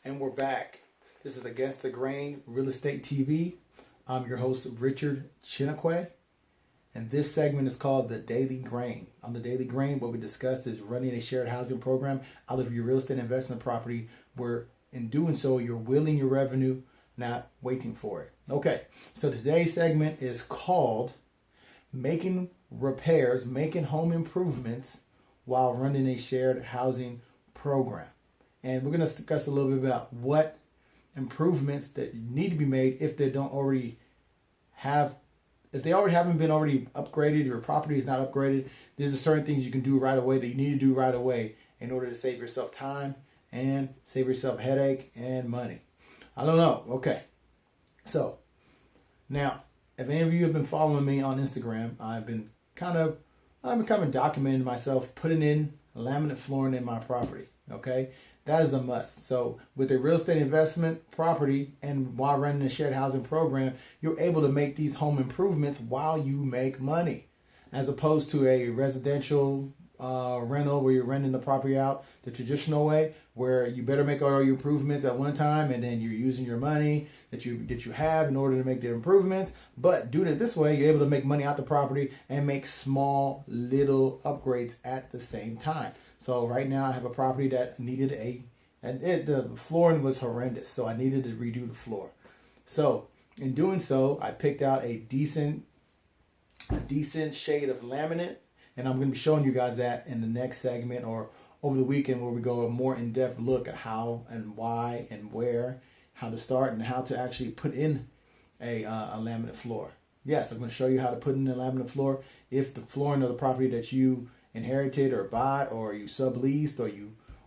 And we're back. This is Against the Grain Real Estate TV. I'm your host, Richard Chinakwe. And this segment is called The Daily Grain. On The Daily Grain, what we discuss is running a shared housing program out of your real estate investment property, where in doing so, you're willing your revenue, not waiting for it. Okay, so today's segment is called Making Repairs, Making Home Improvements while running a shared housing program. And we're going to discuss a little bit about what improvements that need to be made if they don't already have, if they already haven't been already upgraded, your property is not upgraded. There's a certain things you can do right away that you need to do right away in order to save yourself time and save yourself headache and money. I don't know. Okay. So now, if any of you have been following me on Instagram, I've been kind of documenting myself putting in laminate flooring in my property. Okay. That is a must. So with a real estate investment property and while running a shared housing program, you're able to make these home improvements while you make money, as opposed to a residential rental where you're renting the property out the traditional way, where you better make all your improvements at one time and then you're using your money that you have in order to make the improvements. But doing it this way, you're able to make money out the property and make small little upgrades at the same time. So right now I have a property that needed the flooring was horrendous, so I needed to redo the floor. So in doing so, I picked out a decent shade of laminate, and I'm going to be showing you guys that in the next segment or over the weekend, where we go a more in-depth look at how and why and where, how to start and how to actually put in a laminate floor. Yes, I'm going to show you how to put in a laminate floor if the flooring of the property that you inherited or bought or you subleased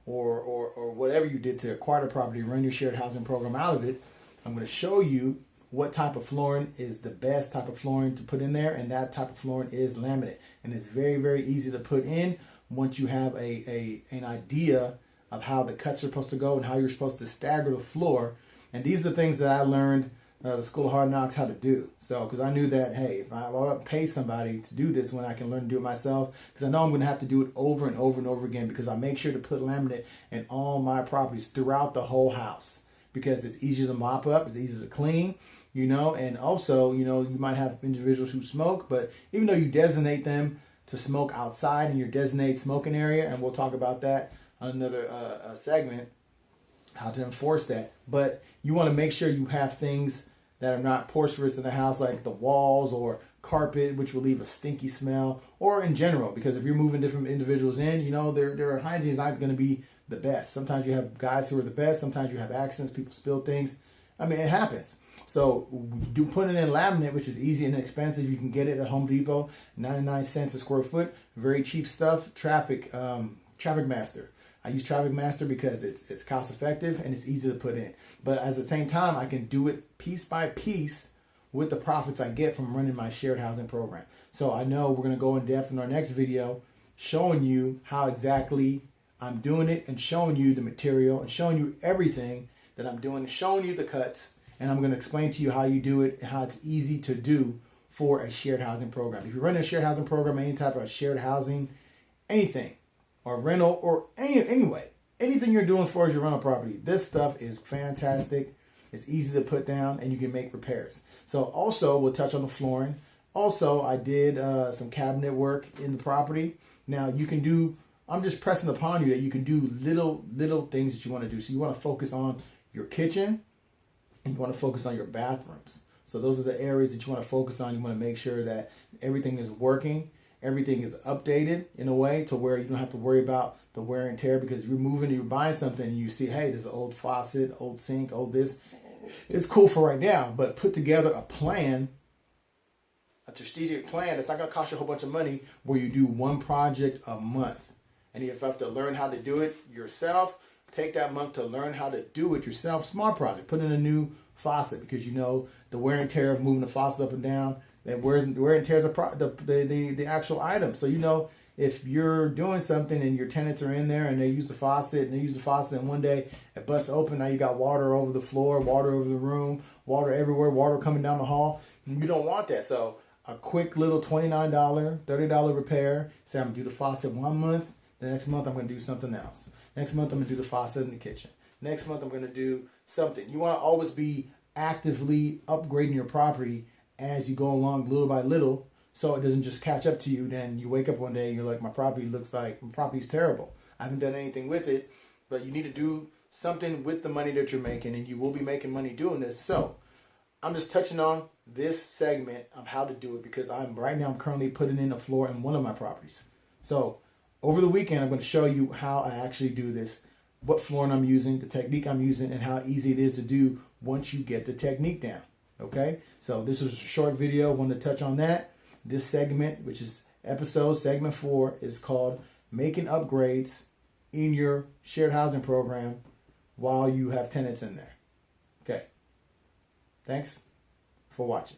or whatever you did to acquire the property, run your shared housing program out of it. I'm going to show you what type of flooring is the best type of flooring to put in there, and that type of flooring is laminate. And it's very, very easy to put in once you have an idea of how the cuts are supposed to go and how you're supposed to stagger the floor. And these are the things that I learned the School of Hard Knocks how to do. So, because I knew that, hey, if I pay somebody to do this when I can learn to do it myself, because I know I'm going to have to do it over and over and over again, because I make sure to put laminate in all my properties throughout the whole house, because it's easier to mop up, it's easier to clean, and also, you might have individuals who smoke, but even though you designate them to smoke outside in your designated smoking area, and we'll talk about that on another segment, how to enforce that. But you want to make sure you have things that are not porous in the house, like the walls or carpet, which will leave a stinky smell, or in general, because if you're moving different individuals in, their hygiene is not going to be the best. Sometimes you have guys who are the best. Sometimes you have accidents, people spill things. I mean, it happens. So put it in laminate, which is easy and inexpensive. You can get it at Home Depot, 99 cents a square foot, very cheap stuff. Traffic Master. I use Traffic Master because it's cost effective and it's easy to put in. But at the same time, I can do it piece by piece with the profits I get from running my shared housing program. So I know we're going to go in depth in our next video, showing you how exactly I'm doing it and showing you the material and showing you everything that I'm doing, showing you the cuts. And I'm going to explain to you how you do it and how it's easy to do for a shared housing program. If you're running a shared housing program, any type of shared housing, anything, or rental, or anyway, anything you're doing for as your rental property, this stuff is fantastic. It's easy to put down and you can make repairs. So also, we'll touch on the flooring. Also, I did some cabinet work in the property. Now you can do, I'm just pressing upon you that you can do little things that you want to do. So you want to focus on your kitchen and you want to focus on your bathrooms. So those are the areas that you want to focus on. You want to make sure that everything is working. Everything is updated in a way to where you don't have to worry about the wear and tear, because you're moving and you're buying something and you see, hey, there's an old faucet, old sink, old this. It's cool for right now, but put together a plan, a strategic plan that's not going to cost you a whole bunch of money, where you do one project a month. And if you have to learn how to do it yourself, take that month to learn how to do it yourself. Small project. Put in a new faucet, because the wear and tear of moving the faucet up and down, that wear and tears the actual item. So if you're doing something and your tenants are in there and they use the faucet and one day it busts open, now you got water over the floor, water over the room, water everywhere, water coming down the hall. You don't want that. So a quick little $29, $30 repair. Say I'm going to do the faucet 1 month. The next month I'm going to do something else. Next month I'm going to do the faucet in the kitchen. Next month I'm going to do something. You want to always be actively upgrading your property as you go along little by little, so it doesn't just catch up to you. Then you wake up one day and you're like, my property's terrible. I haven't done anything with it. But you need to do something with the money that you're making, and you will be making money doing this. So I'm just touching on this segment of how to do it, because I'm currently putting in a floor in one of my properties. So over the weekend, I'm going to show you how I actually do this, what flooring I'm using, the technique I'm using, and how easy it is to do once you get the technique down. Okay, so this was a short video. I wanted to touch on that. This segment, which is segment 4, is called Making Upgrades in Your Shared Housing Program while you have tenants in there. Okay, thanks for watching.